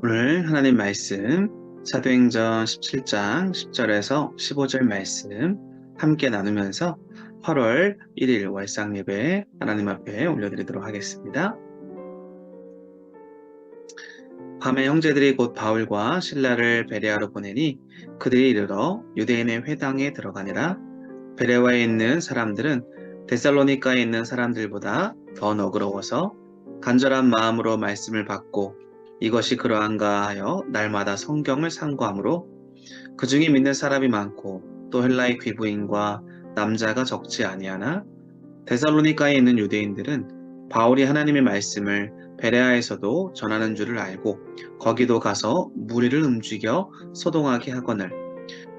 오늘 하나님 말씀 사도행전 17장 10절에서 15절 말씀 함께 나누면서 8월 1일 월상 예배 하나님 앞에 올려드리도록 하겠습니다. 밤에 형제들이 곧 바울과 실라를 베레아로 보내니 그들이 이르러 유대인의 회당에 들어가니라. 베레아에 있는 사람들은 데살로니가에 있는 사람들보다 더 너그러워서 간절한 마음으로 말씀을 받고 이것이 그러한가 하여 날마다 성경을 상고하므로 그 중에 믿는 사람이 많고 또 헬라의 귀부인과 남자가 적지 아니하나 데살로니가에 있는 유대인들은 바울이 하나님의 말씀을 베레아에서도 전하는 줄을 알고 거기도 가서 무리를 움직여 소동하게 하거늘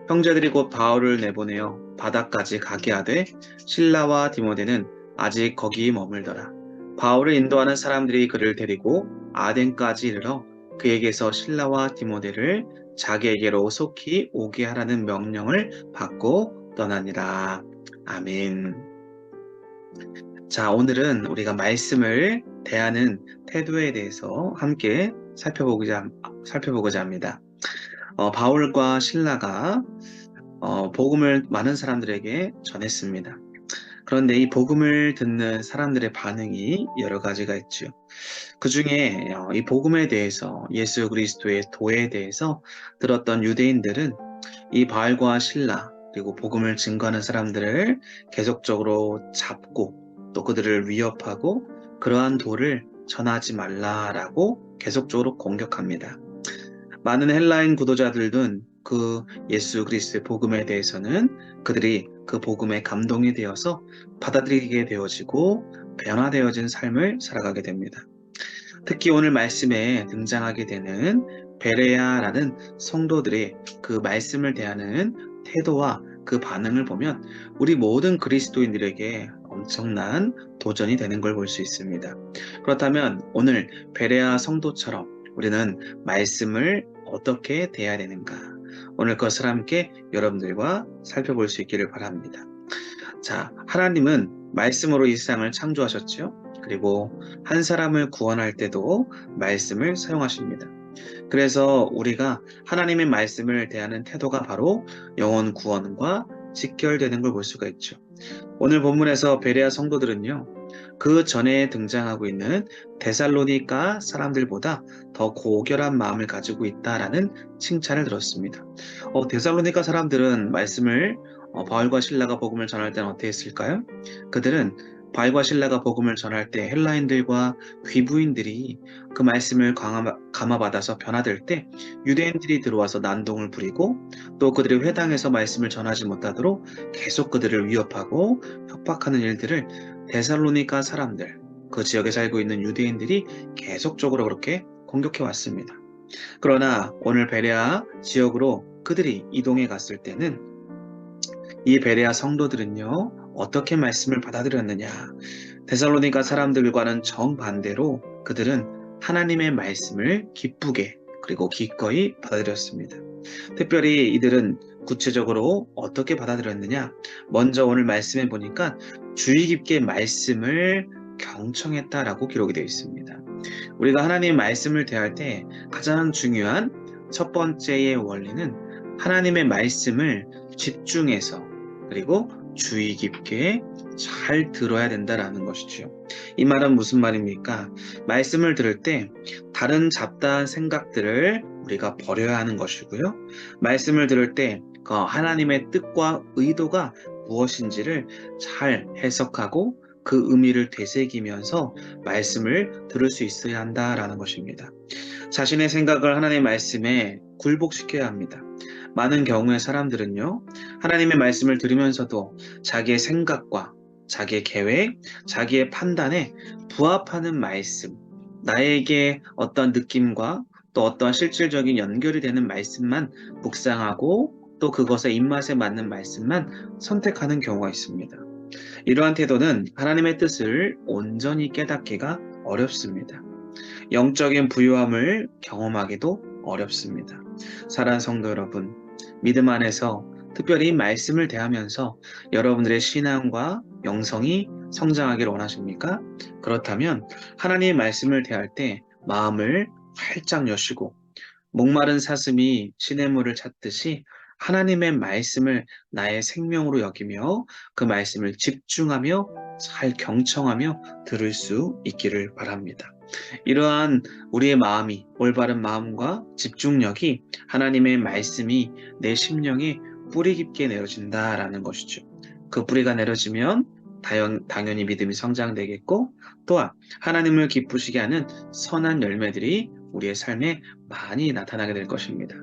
형제들이 곧 바울을 내보내어 바다까지 가게 하되 실라와 디모데는 아직 거기 머물더라. 바울을 인도하는 사람들이 그를 데리고 아덴까지 이르러 그에게서 실라와 디모데를 자기에게로 속히 오게 하라는 명령을 받고 떠나니라. 아멘. 자, 오늘은 우리가 말씀을 대하는 태도에 대해서 함께 살펴보고자 합니다. 바울과 실라가 복음을 많은 사람들에게 전했습니다. 그런데 이 복음을 듣는 사람들의 반응이 여러 가지가 있죠. 그 중에 이 복음에 대해서 예수 그리스도의 도에 대해서 들었던 유대인들은 이 바울과 실라 그리고 복음을 증거하는 사람들을 계속적으로 잡고 또 그들을 위협하고 그러한 도를 전하지 말라라고 계속적으로 공격합니다. 많은 헬라인 구도자들은 그 예수 그리스도의 복음에 대해서는 그들이 그 복음에 감동이 되어서 받아들이게 되어지고 변화되어진 삶을 살아가게 됩니다. 특히 오늘 말씀에 등장하게 되는 베레아라는 성도들의 그 말씀을 대하는 태도와 그 반응을 보면 우리 모든 그리스도인들에게 엄청난 도전이 되는 걸 볼 수 있습니다. 그렇다면 오늘 베레아 성도처럼 우리는 말씀을 어떻게 대해야 되는가? 오늘 그것을 함께 여러분들과 살펴볼 수 있기를 바랍니다. 자, 하나님은 말씀으로 이 세상을 창조하셨죠. 그리고 한 사람을 구원할 때도 말씀을 사용하십니다. 그래서 우리가 하나님의 말씀을 대하는 태도가 바로 영혼 구원과 직결되는 걸 볼 수가 있죠. 오늘 본문에서 베레아 성도들은요, 그 전에 등장하고 있는 데살로니가 사람들보다 더 고결한 마음을 가지고 있다라는 칭찬을 들었습니다. 데살로니가 사람들은 말씀을 바울과 실라가 복음을 전할 때는 어땠을까요? 그들은 바울과 실라가 복음을 전할 때 헬라인들과 귀부인들이 그 말씀을 감화받아서 변화될 때 유대인들이 들어와서 난동을 부리고 또 그들의 회당에서 말씀을 전하지 못하도록 계속 그들을 위협하고 협박하는 일들을 데살로니가 사람들, 그 지역에 살고 있는 유대인들이 계속적으로 그렇게 공격해 왔습니다. 그러나 오늘 베레아 지역으로 그들이 이동해 갔을 때는 이 베레아 성도들은요, 어떻게 말씀을 받아들였느냐. 데살로니가 사람들과는 정반대로 그들은 하나님의 말씀을 기쁘게 그리고 기꺼이 받아들였습니다. 특별히 이들은 구체적으로 어떻게 받아들였느냐. 먼저 오늘 말씀해 보니까 주의 깊게 말씀을 경청했다라고 기록이 되어 있습니다. 우리가 하나님의 말씀을 대할 때 가장 중요한 첫 번째의 원리는 하나님의 말씀을 집중해서 그리고 주의 깊게 잘 들어야 된다라는 것이죠. 이 말은 무슨 말입니까? 말씀을 들을 때 다른 잡다한 생각들을 우리가 버려야 하는 것이고요. 말씀을 들을 때 그 하나님의 뜻과 의도가 무엇인지를 잘 해석하고 그 의미를 되새기면서 말씀을 들을 수 있어야 한다라는 것입니다. 자신의 생각을 하나님의 말씀에 굴복시켜야 합니다. 많은 경우에 사람들은요, 하나님의 말씀을 들으면서도 자기의 생각과 자기의 계획, 자기의 판단에 부합하는 말씀, 나에게 어떤 느낌과 또 어떤 실질적인 연결이 되는 말씀만 묵상하고 또 그것의 입맛에 맞는 말씀만 선택하는 경우가 있습니다. 이러한 태도는 하나님의 뜻을 온전히 깨닫기가 어렵습니다. 영적인 부유함을 경험하기도 어렵습니다. 사랑하는 성도 여러분, 믿음 안에서 특별히 말씀을 대하면서 여러분들의 신앙과 영성이 성장하기를 원하십니까? 그렇다면 하나님의 말씀을 대할 때 마음을 활짝 여시고 목마른 사슴이 시냇물을 찾듯이 하나님의 말씀을 나의 생명으로 여기며 그 말씀을 집중하며 잘 경청하며 들을 수 있기를 바랍니다. 이러한 우리의 마음이 올바른 마음과 집중력이 하나님의 말씀이 내 심령에 뿌리 깊게 내려진다라는 것이죠. 그 뿌리가 내려지면 당연히 믿음이 성장되겠고 또한 하나님을 기쁘시게 하는 선한 열매들이 우리의 삶에 많이 나타나게 될 것입니다.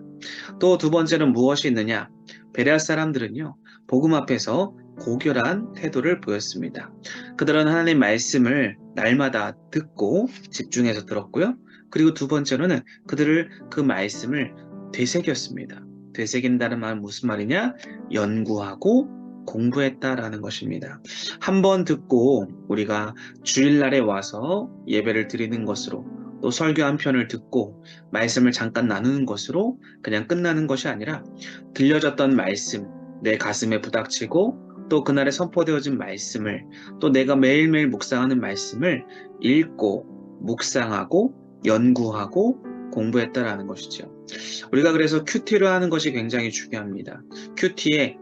또 두 번째는 무엇이 있느냐? 베레아 사람들은요, 복음 앞에서 고결한 태도를 보였습니다. 그들은 하나님 말씀을 날마다 듣고 집중해서 들었고요. 그리고 두 번째로는 그들을 그 말씀을 되새겼습니다. 되새긴다는 말은 무슨 말이냐? 연구하고 공부했다라는 것입니다. 한 번 듣고 우리가 주일날에 와서 예배를 드리는 것으로 또 설교 한 편을 듣고 말씀을 잠깐 나누는 것으로 그냥 끝나는 것이 아니라 들려졌던 말씀, 내 가슴에 부닥치고 또 그날에 선포되어진 말씀을 또 내가 매일매일 묵상하는 말씀을 읽고 묵상하고 연구하고 공부했다라는 것이죠. 우리가 그래서 큐티를 하는 것이 굉장히 중요합니다. 큐티에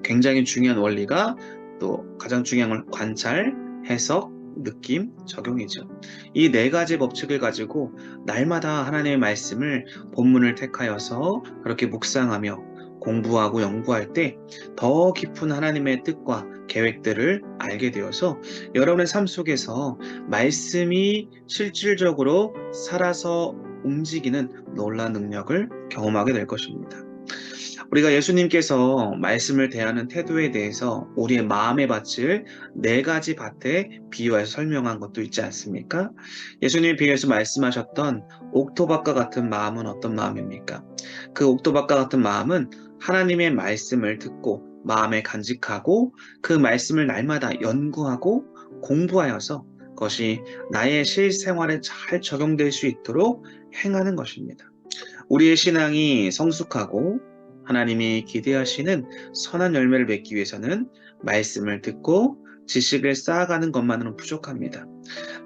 굉장히 중요한 원리가 또 가장 중요한 건 관찰, 해석, 느낌, 적용이죠. 이 네 가지 법칙을 가지고 날마다 하나님의 말씀을 본문을 택하여서 그렇게 묵상하며 공부하고 연구할 때 더 깊은 하나님의 뜻과 계획들을 알게 되어서 여러분의 삶 속에서 말씀이 실질적으로 살아서 움직이는 놀라운 능력을 경험하게 될 것입니다. 우리가 예수님께서 말씀을 대하는 태도에 대해서 우리의 마음에 바칠 네 가지 밭에 비유해서 설명한 것도 있지 않습니까? 예수님이 비유해서 말씀하셨던 옥토밭과 같은 마음은 어떤 마음입니까? 그 옥토밭과 같은 마음은 하나님의 말씀을 듣고 마음에 간직하고 그 말씀을 날마다 연구하고 공부하여서 그것이 나의 실생활에 잘 적용될 수 있도록 행하는 것입니다. 우리의 신앙이 성숙하고 하나님이 기대하시는 선한 열매를 맺기 위해서는 말씀을 듣고 지식을 쌓아가는 것만으로는 부족합니다.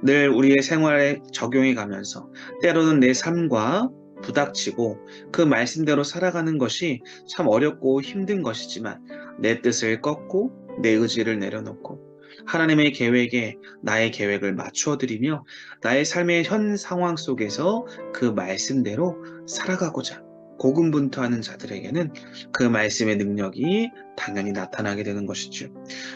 늘 우리의 생활에 적용해 가면서 때로는 내 삶과 부닥치고 그 말씀대로 살아가는 것이 참 어렵고 힘든 것이지만 내 뜻을 꺾고 내 의지를 내려놓고 하나님의 계획에 나의 계획을 맞추어 드리며 나의 삶의 현 상황 속에서 그 말씀대로 살아가고자 고군분투하는 자들에게는 그 말씀의 능력이 당연히 나타나게 되는 것이죠.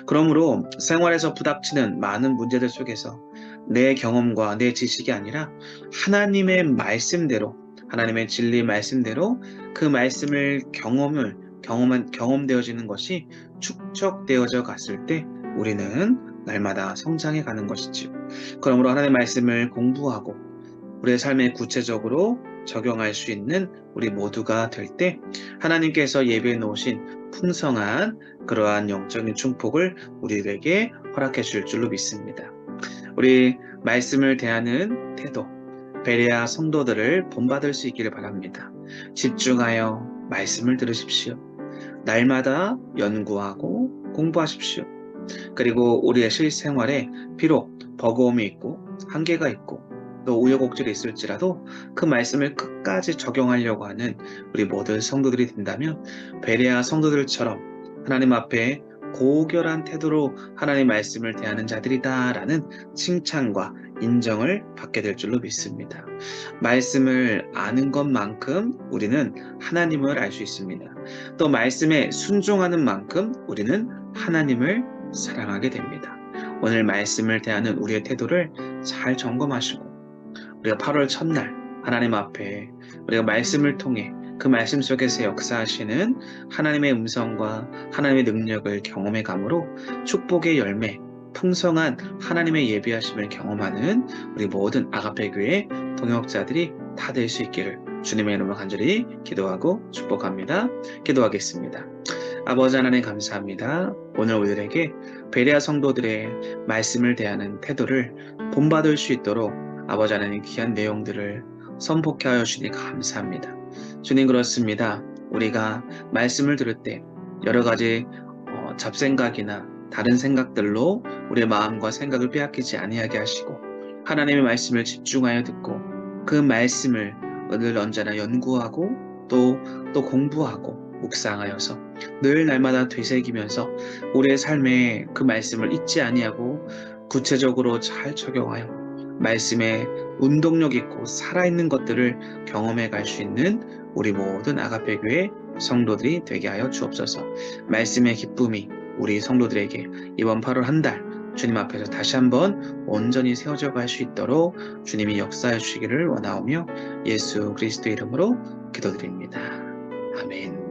그러므로 생활에서 부닥치는 많은 문제들 속에서 내 경험과 내 지식이 아니라 하나님의 말씀대로 하나님의 진리 말씀대로 그 말씀을 경험되어지는 것이 축적되어져 갔을 때 우리는 날마다 성장해 가는 것이지요. 그러므로 하나님의 말씀을 공부하고 우리의 삶에 구체적으로 적용할 수 있는 우리 모두가 될 때 하나님께서 예배해 놓으신 풍성한 그러한 영적인 축복을 우리에게 허락해 줄 줄로 믿습니다. 우리 말씀을 대하는 태도, 베레아 성도들을 본받을 수 있기를 바랍니다. 집중하여 말씀을 들으십시오. 날마다 연구하고 공부하십시오. 그리고 우리의 실생활에 비록 버거움이 있고 한계가 있고 또 우여곡절이 있을지라도 그 말씀을 끝까지 적용하려고 하는 우리 모든 성도들이 된다면 베레아 성도들처럼 하나님 앞에 고결한 태도로 하나님의 말씀을 대하는 자들이다라는 칭찬과 인정을 받게 될 줄로 믿습니다. 말씀을 아는 것만큼 우리는 하나님을 알 수 있습니다. 또 말씀에 순종하는 만큼 우리는 하나님을 사랑하게 됩니다. 오늘 말씀을 대하는 우리의 태도를 잘 점검하시고 우리가 8월 첫날 하나님 앞에 우리가 말씀을 통해 그 말씀 속에서 역사하시는 하나님의 음성과 하나님의 능력을 경험해 가므로 축복의 열매, 풍성한 하나님의 예비하심을 경험하는 우리 모든 아가페 교회 동역자들이 다 될 수 있기를 주님의 이름으로 간절히 기도하고 축복합니다. 기도하겠습니다. 아버지 하나님 감사합니다. 오늘 우리들에게 베레아 성도들의 말씀을 대하는 태도를 본받을 수 있도록 아버지 하나님 귀한 내용들을 선포케 하여 주니 감사합니다. 주님 그렇습니다. 우리가 말씀을 들을 때 여러 가지 잡생각이나 다른 생각들로 우리의 마음과 생각을 빼앗기지 아니하게 하시고 하나님의 말씀을 집중하여 듣고 그 말씀을 늘 언제나 연구하고 또 공부하고 묵상하여서 늘 날마다 되새기면서 우리의 삶에 그 말씀을 잊지 아니하고 구체적으로 잘 적용하여 말씀에 운동력 있고 살아있는 것들을 경험해 갈 수 있는 우리 모든 아가페 교회 성도들이 되게 하여 주옵소서. 말씀의 기쁨이 우리 성도들에게 이번 8월 한 달 주님 앞에서 다시 한번 온전히 세워져 갈 수 있도록 주님이 역사해 주시기를 원하오며 예수 그리스도 이름으로 기도드립니다. 아멘.